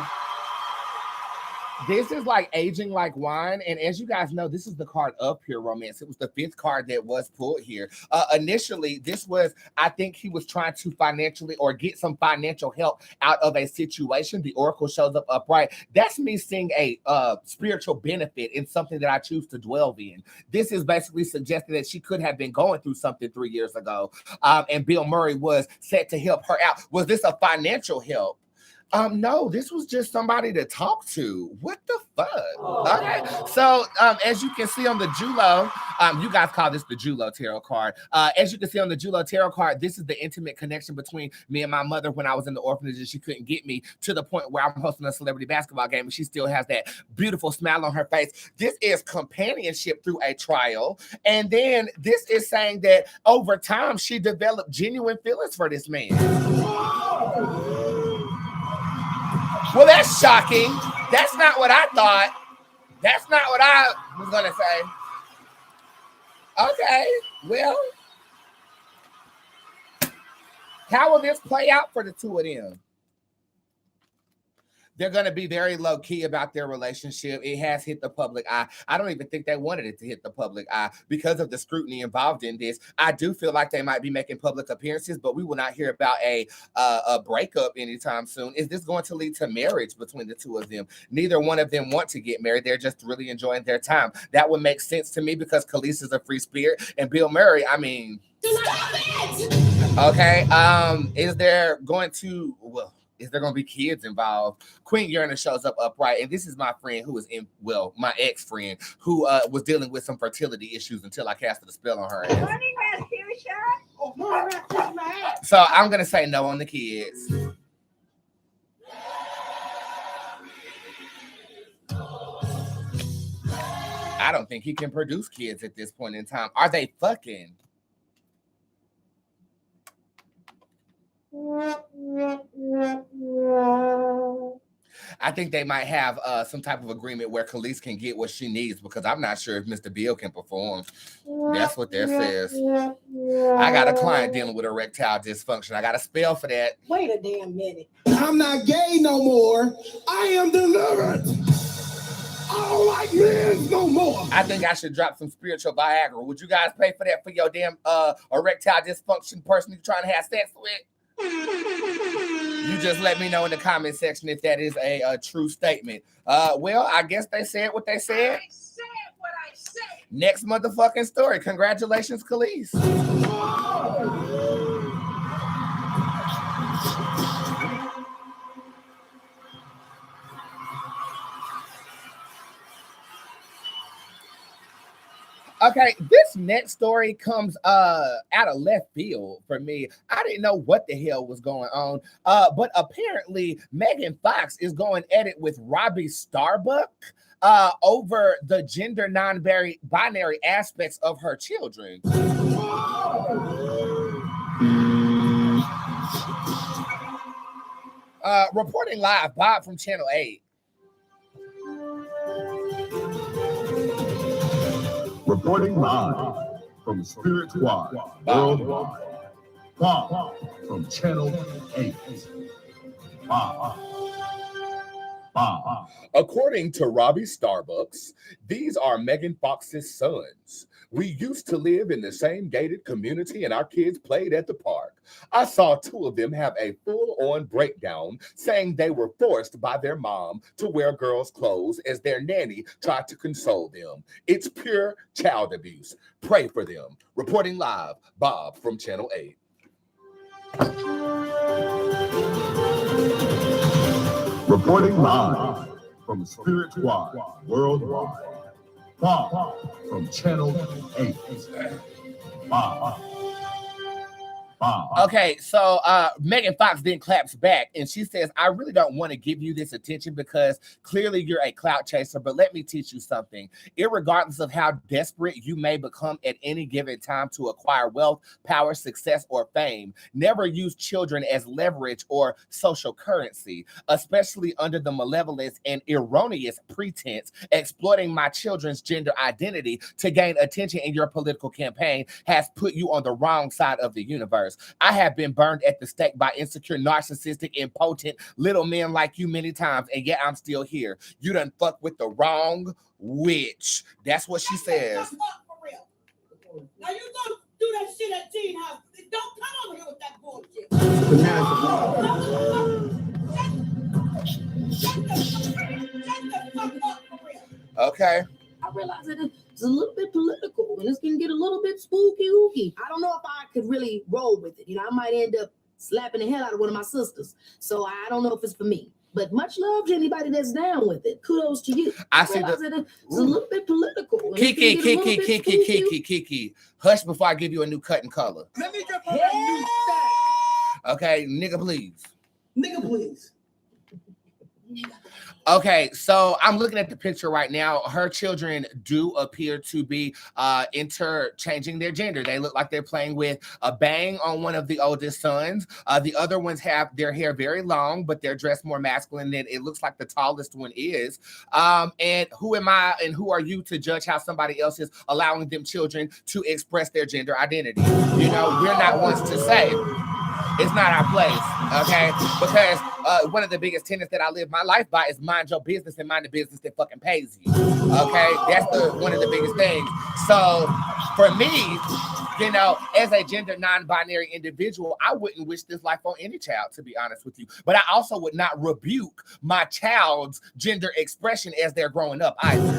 this is like aging like wine. And as you guys know, this is the card of pure romance. It was the 5th card that was pulled here. Initially, this was, I think he was trying to financially or get some financial help out of a situation. The oracle shows up upright. That's me seeing a spiritual benefit in something that I choose to dwell in. This is basically suggesting that she could have been going through something 3 years ago. And Bill Murray was set to help her out. Was this a financial help? No, this was just somebody to talk to. What the fuck? Okay. So, as you can see on the Julo, you guys call this the Julo tarot card. As you can see on the Julo tarot card, this is the intimate connection between me and my mother when I was in the orphanage and she couldn't get me, to the point where I'm hosting a celebrity basketball game and she still has that beautiful smile on her face. This is companionship through a trial. And then this is saying that over time, she developed genuine feelings for this man. Well, that's shocking. That's not what I thought. That's not what I was going to say. Okay, well, how will this play out for the two of them? They're going to be very low key about their relationship. It has hit the public eye. I don't even think they wanted it to hit the public eye because of the scrutiny involved in this. I do feel like they might be making public appearances, but we will not hear about a breakup anytime soon. Is this going to lead to marriage between the two of them? Neither one of them want to get married. They're just really enjoying their time. That would make sense to me because Khalees is a free spirit and Bill Murray, I mean, Stop it! okay. Is there going to be kids involved? Queen Uranus shows up upright, and this is my friend who is my ex-friend who was dealing with some fertility issues until I casted a spell on her ass. So I'm gonna say no on the kids. I don't think he can produce kids at this point in time. Are they fucking? I think they might have some type of agreement where Khalees can get what she needs because I'm not sure if Mr. Bill can perform. That's what that says. I got a client dealing with erectile dysfunction. I got a spell for that. Wait a damn minute. I'm not gay no more. I am delivered. I don't like men no more. I think I should drop some spiritual Viagra. Would you guys pay for that for your damn erectile dysfunction person you're trying to have sex with? You just let me know in the comment section if that is a true statement. Well, I guess they said what they said. I said what I said. Next motherfucking story. Congratulations, Khalees. Okay, this next story comes out of left field for me. I didn't know what the hell was going on, but apparently Megan Fox is going at it with Robbie Starbuck over the gender non-binary aspects of her children. Reporting live, Bob from Channel 8. Reporting live from Spirit Squad Worldwide. Bob from Channel 8. Bob. According to Robbie Starbucks, these are Megan Fox's sons. We used to live in the same gated community and our kids played at the park. I saw two of them have a full-on breakdown saying they were forced by their mom to wear girls' clothes as their nanny tried to console them. It's pure child abuse. Pray for them. Reporting live, Bob from Channel 8. Reporting live from Spirit Squad Worldwide. Bob from Channel 8. Bob. Okay, so Megan Fox then claps back and she says, I really don't want to give you this attention because clearly you're a clout chaser, but let me teach you something. Irregardless of how desperate you may become at any given time to acquire wealth, power, success, or fame, never use children as leverage or social currency, especially under the malevolence and erroneous pretense exploiting my children's gender identity to gain attention in your political campaign has put you on the wrong side of the universe. I have been burned at the stake by insecure, narcissistic, impotent little men like you many times, and yet I'm still here. You done fuck with the wrong witch. That's what she says. Now you gonna do that shit at Djinn house. Don't come over here with that bullshit. Shut the fuck up for real. Okay. I realize that it's a little bit political and this can get a little bit spooky ooky. I don't know if I could really roll with it. You know, I might end up slapping the hell out of one of my sisters. So I don't know if it's for me. But much love to anybody that's down with it. Kudos to you. I see that it's a little bit political. Kiki. Hush before I give you a new cut and color. Let me get my new style. Okay, nigga, please. Nigga, please. Okay, so I'm looking at the picture right now. Her children do appear to be interchanging their gender. They look like they're playing with a bang on one of the oldest sons. The other ones have their hair very long, but they're dressed more masculine than it looks like the tallest one is. And who am I and who are you to judge how somebody else is allowing them children to express their gender identity? You know, we're not ones to say. It's not our place, okay? Because one of the biggest tenets that I live my life by is mind your business and mind the business that fucking pays you. Okay, that's one of the biggest things. So for me, you know, as a gender non-binary individual, I wouldn't wish this life on any child, to be honest with you. But I also would not rebuke my child's gender expression as they're growing up either.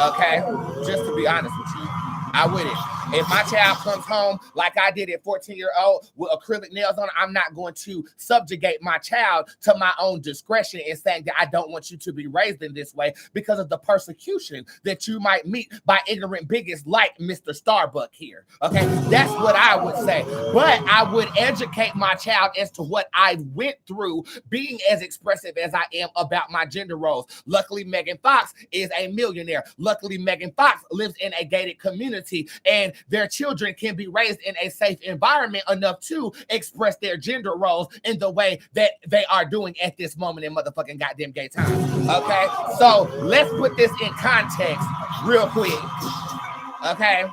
Okay, just to be honest with you, I wouldn't. If my child comes home like I did at 14-year-old with acrylic nails on, I'm not going to subjugate my child to my own discretion and saying that I don't want you to be raised in this way because of the persecution that you might meet by ignorant bigots like Mr. Starbuck here. Okay, that's what I would say. But I would educate my child as to what I went through being as expressive as I am about my gender roles. Luckily, Megan Fox is a millionaire. Luckily, Megan Fox lives in a gated community and their children can be raised in a safe environment enough to express their gender roles in the way that they are doing at this moment in motherfucking goddamn gay time. Okay, so let's put this in context real quick. Okay.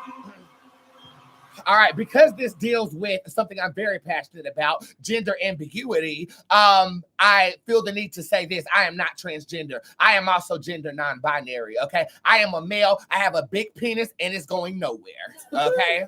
All right, because this deals with something I'm very passionate about, gender ambiguity, I feel the need to say this. I am not transgender. I am also gender non-binary, okay? I am a male. I have a big penis, and it's going nowhere, okay?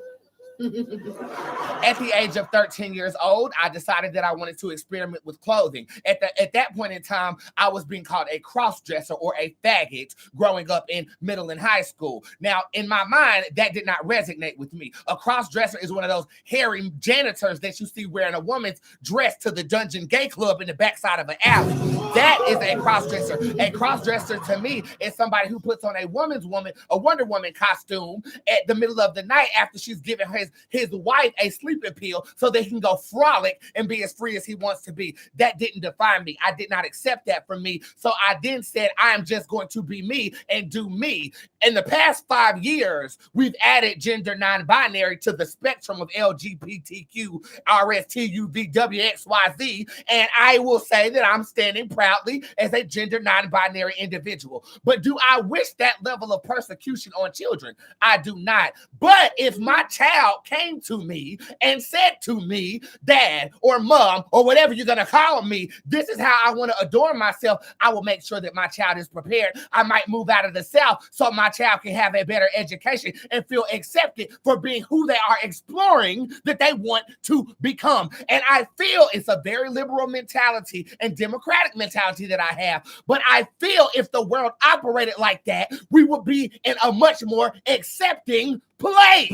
At the age of 13 years old, I decided that I wanted to experiment with clothing. At that point in time, I was being called a cross-dresser or a faggot growing up in middle and high school. Now, in my mind, that did not resonate with me. A cross-dresser is one of those hairy janitors that you see wearing a woman's dress to the Dungeon Gay Club in the backside of an alley. That is a cross-dresser. A cross-dresser to me is somebody who puts on a Wonder Woman costume at the middle of the night after she's given his wife a sleeping pill so they can go frolic and be as free as he wants to be. That didn't define me. I did not accept that from me. So I then said, I am just going to be me and do me. In the past 5 years, we've added gender non-binary to the spectrum of LGBTQ, RSTUVWXYZ, and I will say that I'm standing proudly as a gender non-binary individual. But do I wish that level of persecution on children? I do not. But if my child came to me and said to me, Dad or Mom or whatever you're going to call me, this is how I want to adorn myself, I will make sure that my child is prepared. I might move out of the South so my child can have a better education and feel accepted for being who they are exploring that they want to become. And I feel it's a very liberal mentality and democratic mentality that I have. But I feel if the world operated like that, we would be in a much more accepting place.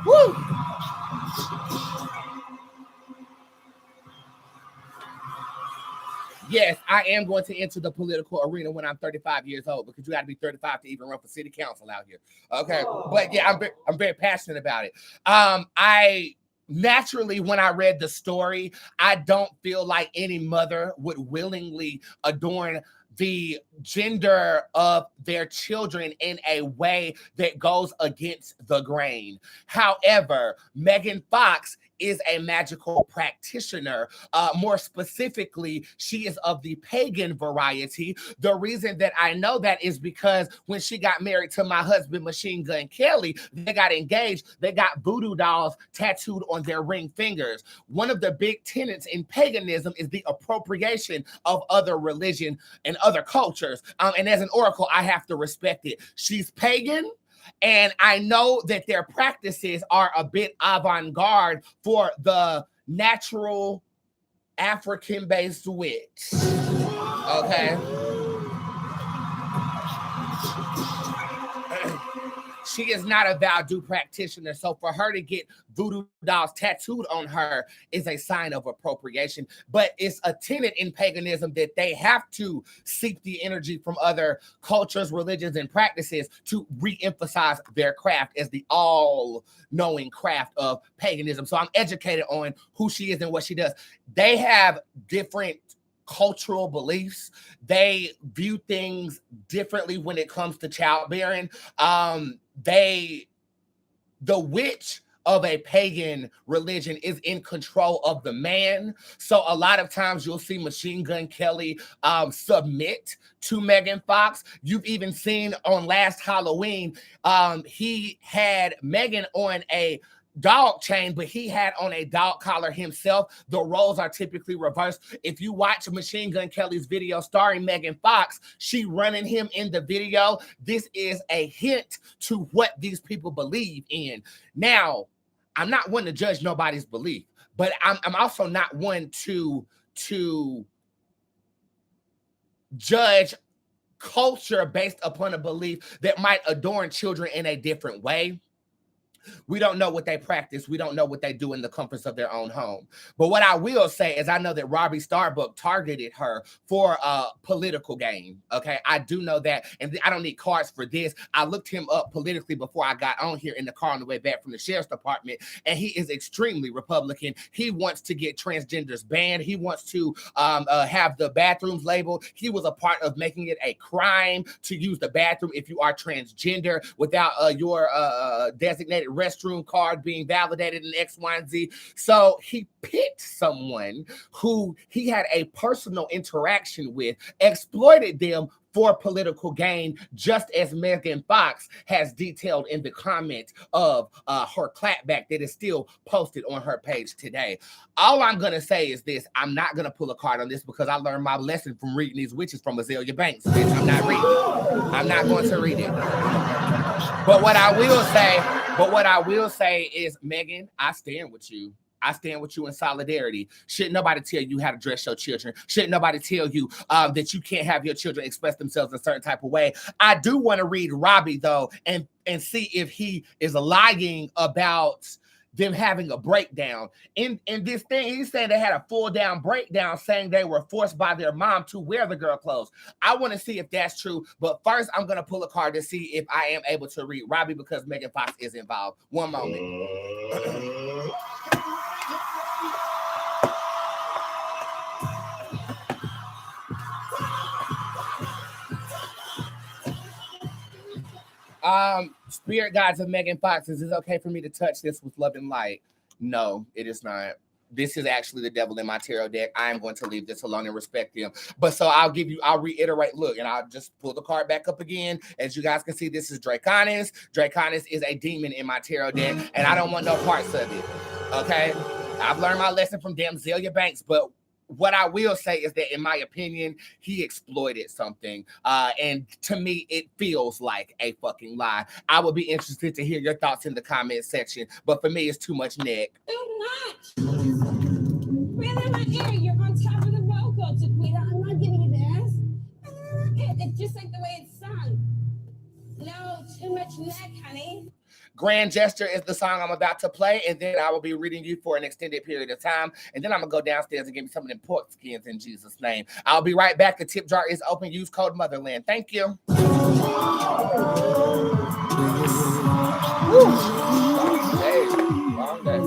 Woo! Yes, I am going to enter the political arena when I'm 35 years old because you got to be 35 to even run for city council out here. Okay, but yeah, I'm very passionate about it. I naturally, when I read the story, I don't feel like any mother would willingly adorn the gender of their children in a way that goes against the grain. However, Megan Fox is a magical practitioner. More specifically, she is of the pagan variety. The reason that I know that is because when she got married to my husband, Machine Gun Kelly, they got engaged. They got voodoo dolls tattooed on their ring fingers. One of the big tenets in paganism is the appropriation of other religion and other cultures. And as an oracle, I have to respect it. She's pagan. And I know that their practices are a bit avant-garde for the natural African-based witch. Okay. She is not a Vaudu practitioner. So for her to get voodoo dolls tattooed on her is a sign of appropriation. But it's a tenet in paganism that they have to seek the energy from other cultures, religions, and practices to re-emphasize their craft as the all-knowing craft of paganism. So I'm educated on who she is and what she does. They have different cultural beliefs. They view things differently when it comes to childbearing. The witch of a pagan religion is in control of the man. So a lot of times you'll see Machine Gun Kelly submit to Megan Fox. You've even seen on last Halloween, he had Megan on a dog chain, but he had on a dog collar himself. The roles are typically reversed. If you watch Machine Gun Kelly's video starring Megan Fox, she running him in the video. This is a hint to what these people believe in. Now, I'm not one to judge nobody's belief, but I'm also not one to judge culture based upon a belief that might adorn children in a different way. We don't know what they practice. We don't know what they do in the comforts of their own home. But what I will say is I know that Robbie Starbuck targeted her for political gain. Okay, I do know that. And I don't need cards for this. I looked him up politically before I got on here in the car on the way back from the sheriff's department. And he is extremely Republican. He wants to get transgenders banned. He wants to have the bathrooms labeled. He was a part of making it a crime to use the bathroom if you are transgender without your designated restroom card being validated in X, Y, and Z. So he picked someone who he had a personal interaction with, exploited them for political gain, just as Megan Fox has detailed in the comment of her clapback that is still posted on her page today. All I'm going to say is this. I'm not going to pull a card on this because I learned my lesson from reading these witches from Azalea Banks. Bitch, I'm not reading it. I'm not going to read it. But what I will say is, Megan, I stand with you. I stand with you in solidarity. Shouldn't nobody tell you how to dress your children. Shouldn't nobody tell you that you can't have your children express themselves a certain type of way. I do want to read Robbie, though, and see if he is lying about them having a breakdown. In this thing, he's saying they had a full-down breakdown, saying they were forced by their mom to wear the girl clothes. I want to see if that's true, but first I'm going to pull a card to see if I am able to read Robbie because Megan Fox is involved. One moment. Spirit guides of Megan Fox, is it okay for me to touch this with love and light? No, it is not. This is actually the devil in my tarot deck. I am going to leave this alone and respect him. But so I'll reiterate, look, and I'll just pull the card back up again. As you guys can see, this is Draconis. Draconis is a demon in my tarot deck, and I don't want no parts of it. Okay? I've learned my lesson from damn Azalea Banks, but what I will say is that, in my opinion, he exploited something. And to me, it feels like a fucking lie. I would be interested to hear your thoughts in the comment section. But for me, it's too much neck. Do not. Really, my ear. You're on top of the vocal. I'm not giving you this. It's just like the way it's sung. No, too much neck, honey. Grand Gesture is the song I'm about to play, and then I will be reading you for an extended period of time, and then I'm going to go downstairs and give me some of them pork skins in Jesus' name. I'll be right back. The tip jar is open. Use code Motherland. Thank you. Woo. Long day.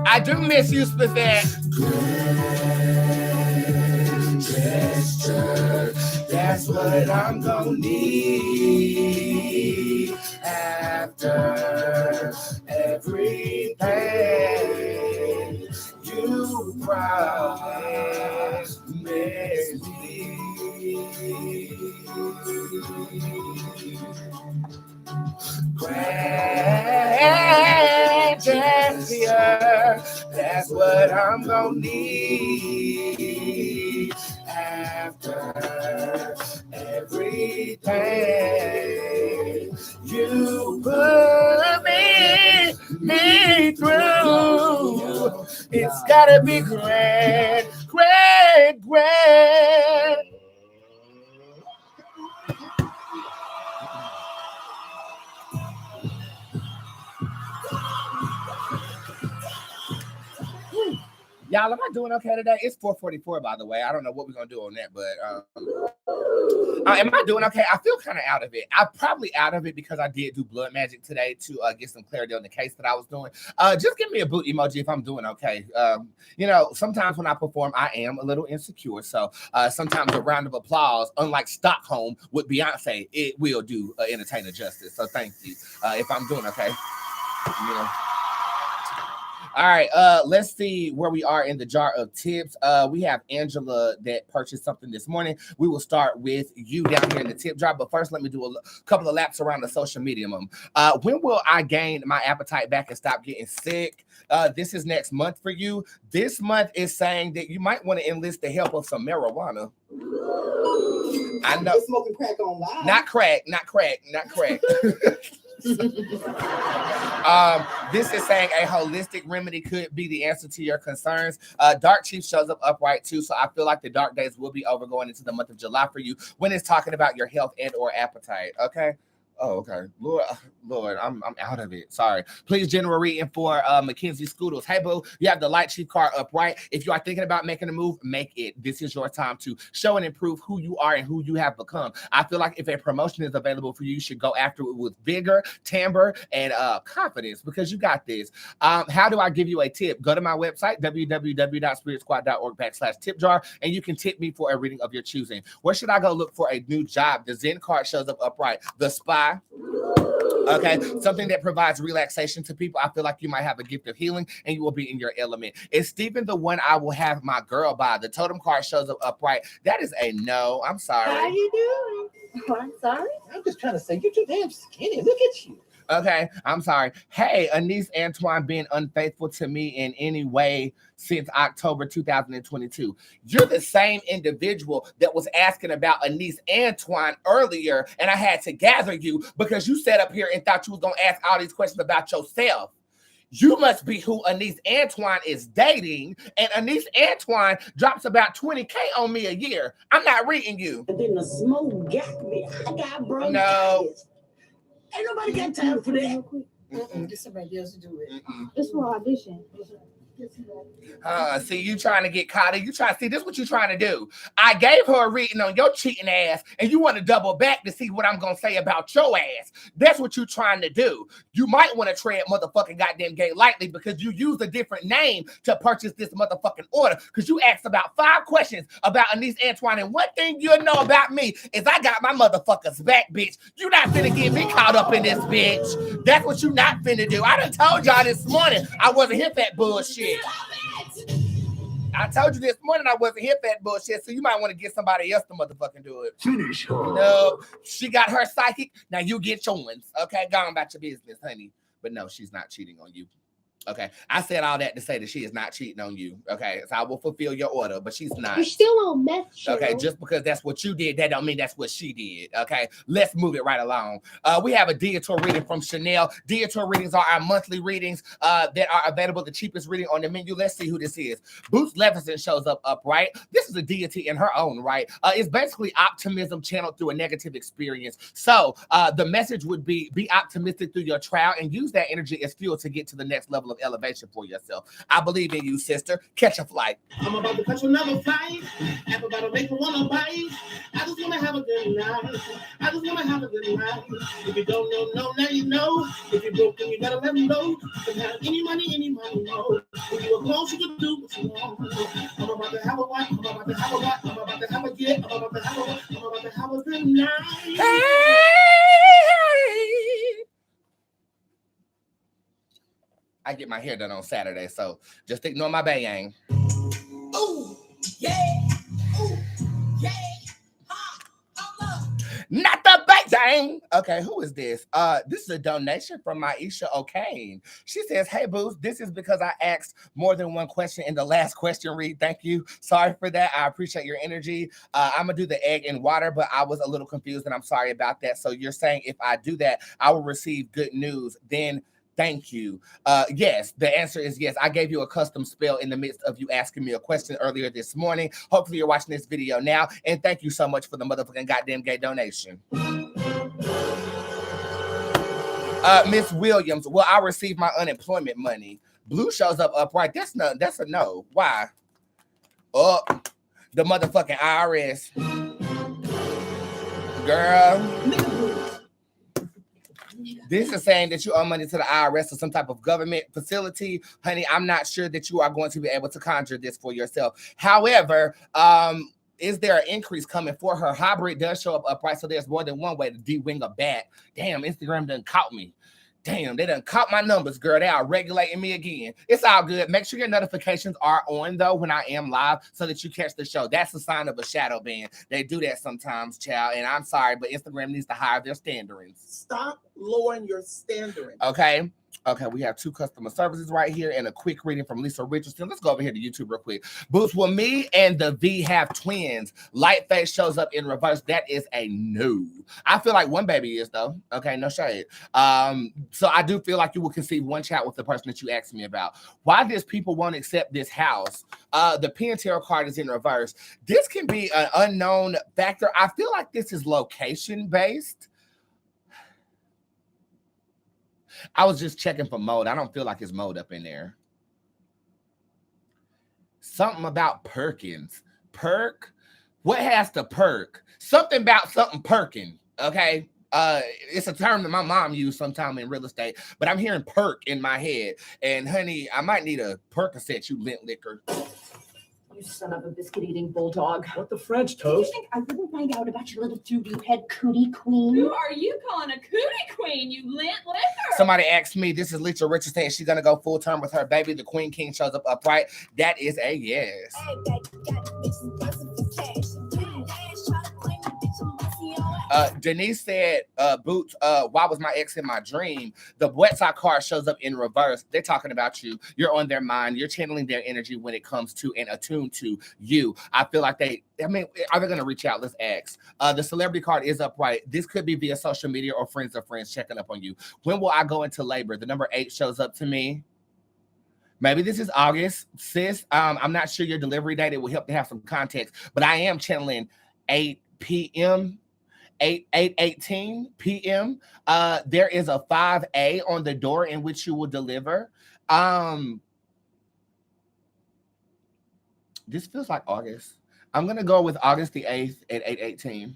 I do miss you, Spivette. Gesture, that's what I'm gonna need after everything you promised me. Grand gesture, that's what I'm gonna need after everything you put me through. It's gotta be grand. Y'all, am I doing okay today? It's 4:44, by the way. I don't know what we're going to do on that, but am I doing okay? I feel kind of out of it. I'm probably out of it because I did do blood magic today to get some clarity on the case that I was doing. Just give me a boot emoji if I'm doing okay. Sometimes when I perform, I am a little insecure. So sometimes a round of applause, unlike Stockholm with Beyonce, it will do entertainer justice. So thank you. If I'm doing okay, All right, let's see where we are in the jar of tips. We have Angela that purchased something this morning. We will start with you down here in the tip jar, but first let me do a couple of laps around the social media. When will I gain my appetite back and stop getting sick? This is next month for you. This month is saying that you might want to enlist the help of some marijuana. I know. Smoking crack on live. Not crack. This is saying a holistic remedy could be the answer to your concerns. Dark Chief shows up upright too, so I feel like the dark days will be over going into the month of July for you when it's talking about your health and or appetite. Okay. Oh, okay. Lord, I'm out of it. Sorry. Please general reading for Mackenzie Scoodles. Hey, boo, you have the light chief card upright. If you are thinking about making a move, make it. This is your time to show and improve who you are and who you have become. I feel like if a promotion is available for you, you should go after it with vigor, timbre, and confidence because you got this. How do I give you a tip? Go to my website, www.spiritsquad.org/tipjar, and you can tip me for a reading of your choosing. Where should I go look for a new job? The Zen card shows up upright. The Spy. Okay, something that provides relaxation to people. I feel like you might have a gift of healing and you will be in your element. Is Stephen the one I will have my girl by? The totem card shows up upright. That is a no. I'm sorry. How you doing? Oh, I'm sorry. I'm just trying to say you're too damn skinny. Look at you. Okay, I'm sorry. Hey, Anise Antoine being unfaithful to me in any way since October 2022. You're the same individual that was asking about Anise Antoine earlier, and I had to gather you because you sat up here and thought you was going to ask all these questions about yourself. You must be who Anise Antoine is dating, and Anise Antoine drops about 20K on me a year. I'm not reading you. And then the smoke got me. I got bronchitis. No. Ain't nobody got time for that. Get somebody else to do it. It's for audition. See, you trying to get caught in. You trying to see this what you trying to do. I gave her a reading on your cheating ass, and you want to double back to see what I'm gonna say about your ass. That's what you trying to do. You might want to tread motherfucking goddamn game lightly because you used a different name to purchase this motherfucking order. Because you asked about 5 questions about Anise Antoine, and one thing you know about me is I got my motherfuckers back, bitch. You not finna get me caught up in this, bitch. That's what you not finna do. I done told y'all this morning I wasn't here for that bullshit. I told you this morning I wasn't here for that bullshit, so you might want to get somebody else to motherfucking do it. Finish her. No, she got her psychic. Now you get yours. Okay, go on about your business, honey. But no, she's not cheating on you. Okay, I said all that to say that she is not cheating on you. Okay, so I will fulfill your order, but she's not. You're still on meth. Okay, just because that's what you did, that don't mean that's what she did. Okay, let's move it right along. We have a Deitor reading from Chanel. Deitor readings are our monthly readings that are available. The cheapest reading on the menu. Let's see who this is. Boots Levinson shows up upright. This is a deity in her own right. It's basically optimism channeled through a negative experience. So the message would be optimistic through your trial and use that energy as fuel to get to the next level of elevation for yourself. I believe in you, sister. Catch a flight. I'm about to catch another flight. I'm about to make a wanna bite. I just wanna have a good night. I just wanna have a good night. If you don't know, now you know. If you're broken, you gotta let me know. You can have any money, no. If you were close, you could do what you want. I'm about to have a wife. I'm about to have a wife. I'm about to have a get. I'm about to have a wife. I'm about to have a good night. Hey! I get my hair done on Saturday, so just ignore my bayang. Ooh, yeah. Ooh, yeah. Not the bayang. Okay, who is this? This is a donation from Maisha O'Kane. She says, hey, Boots, this is because I asked more than one question in the last question read. Thank you. Sorry for that. I appreciate your energy. I'm going to do the egg and water, but I was a little confused, and I'm sorry about that. So you're saying if I do that, I will receive good news. Then thank you. Yes, the answer is yes. I gave you a custom spell in the midst of you asking me a question earlier this morning. Hopefully you're watching this video now. And thank you so much for the motherfucking goddamn gay donation. Miss Williams, will I receive my unemployment money? Blue shows up upright. That's a no. Why? Oh, the motherfucking IRS. Girl. This is saying that you owe money to the IRS or some type of government facility. Honey, I'm not sure that you are going to be able to conjure this for yourself. However, is there an increase coming for her? Hybrid does show up upright, so there's more than one way to de-wing a bat. Damn, Instagram done caught me. Damn, they done caught my numbers, girl. They are regulating me again. It's all good. Make sure your notifications are on, though, when I am live so that you catch the show. That's a sign of a shadow ban. They do that sometimes, child. And I'm sorry, but Instagram needs to hire their standards. Stop lowering your standards. Okay. Okay, we have 2 customer services right here and a quick reading from Lisa Richardson. Let's go over here to YouTube real quick. Boots, will me and the V have twins? Light face shows up in reverse. That is a no. I feel like one baby is, though. Okay, no shade. So I do feel like you will conceive one child with the person that you asked me about. Why does people won't accept this house? The Penn Tarot card is in reverse. This can be an unknown factor. I feel like this is location-based. I was just checking for mode. I don't feel like it's mode up in there. Something about Perkins. Perk? What has to perk? Something about something perking, okay? It's a term that my mom used sometime in real estate, but I'm hearing perk in my head. And honey, I might need a Percocet, you lint liquor. You son of a biscuit-eating bulldog. What the French You toast? think I wouldn't find out about your little doo-doo head cootie queen? Who are you calling a cootie queen, you lint liquor? Somebody asked me, this is Lisa Richardson, is she going to go full term with her baby? The Queen King shows up upright. That is a yes. Denise said, Boots, why was my ex in my dream? The Bootz card shows up in reverse. They're talking about you. You're on their mind. You're channeling their energy when it comes to and attuned to you. I feel like are they going to reach out? Let's ask. The celebrity card is upright. This could be via social media or friends of friends checking up on you. When will I go into labor? The number 8 shows up to me. Maybe this is August, sis. I'm not sure your delivery date. It will help to have some context, but I am channeling 8 p.m. 8:18 p.m. There is a 5A on the door in which you will deliver. This feels like August. I'm going to go with August the 8th at 8:18.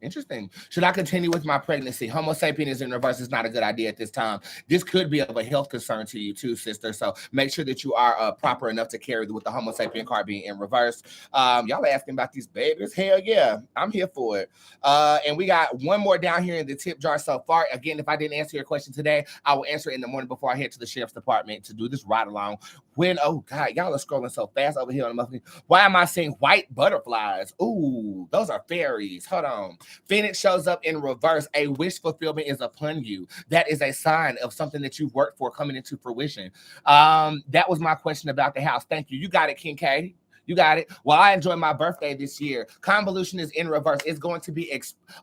Interesting. Should I continue with my pregnancy? Homo sapien is in reverse. Is not a good idea at this time. This could be of a health concern to you too, sister. So make sure that you are proper enough to carry with the Homo sapien card being in reverse. Y'all are asking about these babies. Hell yeah, I'm here for it. And we got one more down here in the tip jar so far. Again, if I didn't answer your question today, I will answer it in the morning before I head to the sheriff's department to do this ride along. Oh God, y'all are scrolling so fast over here on the muffin. Why am I seeing white butterflies? Ooh, those are fairies. Hold on. Phoenix shows up in reverse. A wish fulfillment is upon you. That is a sign of something that you've worked for coming into fruition. That was my question about the house. Thank you. You got it, Kincaid. You got it. Well, I enjoyed my birthday this year. Convolution is in reverse. It's going to be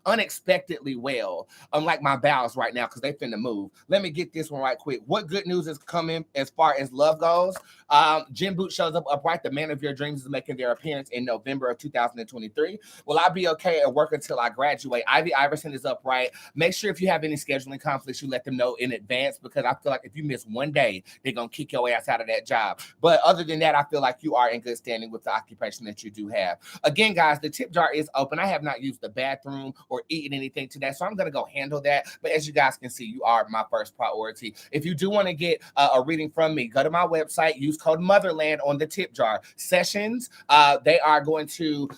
unexpectedly well, unlike my bowels right now because they finna move. Let me get this one right quick. What good news is coming as far as love goes? Djinn Bootz shows up upright. The man of your dreams is making their appearance in November of 2023. Will I be okay at work until I graduate? Ivy Iverson is upright. Make sure if you have any scheduling conflicts, you let them know in advance because I feel like if you miss one day, they're going to kick your ass out of that job. But other than that, I feel like you are in good standing with the occupation that you do have. Again, guys, the tip jar is open. I have not used the bathroom or eaten anything today, so I'm going to go handle that. But as you guys can see, you are my first priority. If you do want to get a reading from me, go to my website, use code Motherland on the tip jar. Sessions, they are going to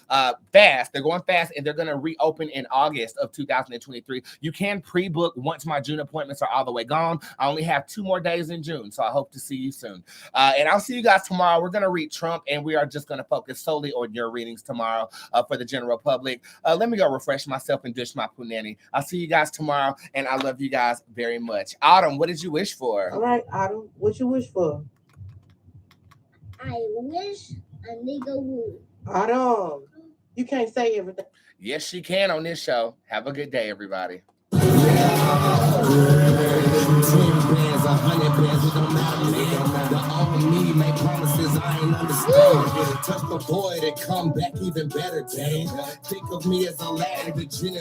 fast. They're going fast, and they're going to reopen in August of 2023. You can pre-book once my June appointments are all the way gone. I only have 2 more days in June, so I hope to see you soon. And I'll see you guys tomorrow. We're going to read Trump, and we are just going to focus solely on your readings tomorrow for the general public. Let me go refresh myself and dish my punani. I'll see you guys tomorrow, and I love you guys very much. Autumn, what did you wish for? All right, Autumn, what you wish for? I wish a nigga would. Autumn, you can't say everything. Yes, she can on this show. Have a good day, everybody. 10 bands, 100 bands, it don't matter, man. The old me make promises I ain't understand. Touch the void and come back even better, Dane. Think of me as a lad, the Djinn